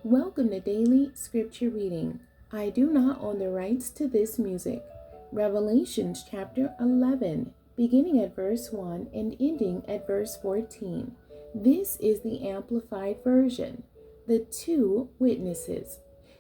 Welcome to Daily Scripture Reading. I do not own the rights to this music. Revelations chapter 11, beginning at verse 1 and ending at verse 14. This is the Amplified Version. The two witnesses.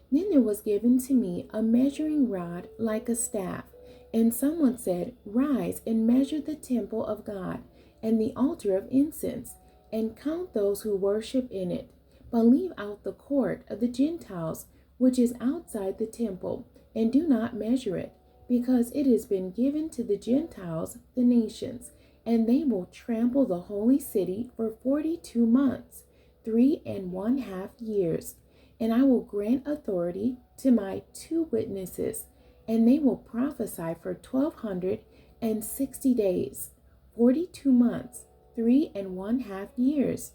Then there was given to me a measuring rod like a staff, and someone said, "Rise and measure the temple of God and the altar of incense, and count those who worship in it. But leave out the court of the Gentiles, which is outside the temple, and do not measure it, because it has been given to the Gentiles, the nations, and they will trample the holy city for 42 months, 3½ years. And I will grant authority to my two witnesses, and they will prophesy for 1260 days, 42 months, 3½ years,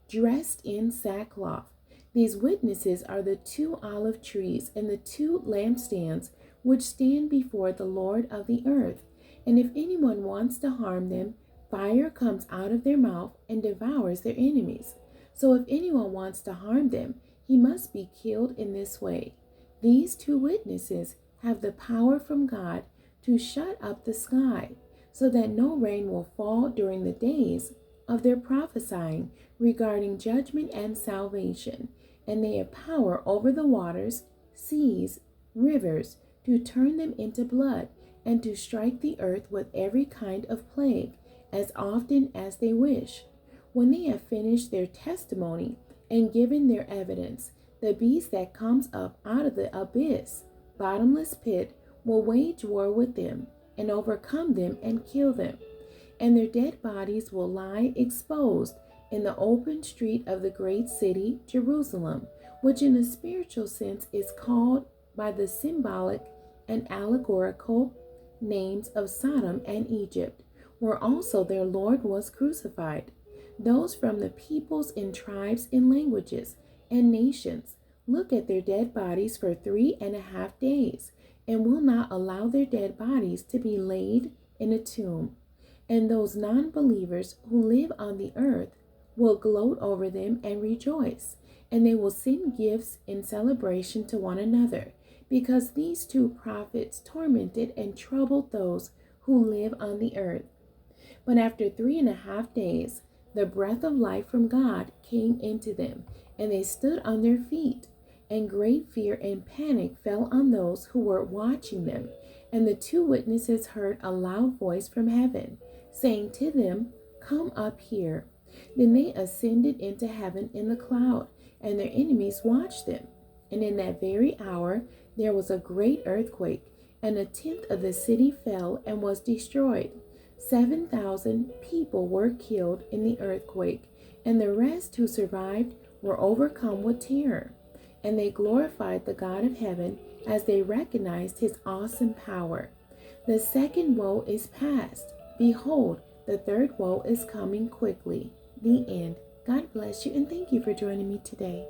dressed in sackcloth. These witnesses are the two olive trees and the two lampstands which stand before the Lord of the earth. And if anyone wants to harm them, fire comes out of their mouth and devours their enemies. So if anyone wants to harm them, he must be killed in this way. These two witnesses have the power from God to shut up the sky, so that no rain will fall during the days of their prophesying regarding judgment and salvation. And they have power over the waters, seas, rivers, to turn them into blood, and to strike the earth with every kind of plague, as often as they wish. When they have finished their testimony and given their evidence, the beast that comes up out of the abyss, bottomless pit, will wage war with them, and overcome them and kill them. And their dead bodies will lie exposed in the open street of the great city, Jerusalem, which in a spiritual sense is called by the symbolic and allegorical names of Sodom and Egypt, where also their Lord was crucified. Those from the peoples and tribes and languages and nations look at their dead bodies for 3½ days, and will not allow their dead bodies to be laid in a tomb. And those non-believers who live on the earth will gloat over them and rejoice, and they will send gifts in celebration to one another, because these two prophets tormented and troubled those who live on the earth. But after 3½ days, the breath of life from God came into them, and they stood on their feet, and great fear and panic fell on those who were watching them. And the two witnesses heard a loud voice from heaven, saying to them, "Come up here." Then they ascended into heaven in the cloud, and their enemies watched them. And in that very hour there was a great earthquake, and 1/10 of the city fell and was destroyed. 7,000 people were killed in the earthquake, and the rest who survived were overcome with terror. And they glorified the God of heaven as they recognized his awesome power. The second woe is past. Behold, the third woe is coming quickly. The end. God bless you, and thank you for joining me today.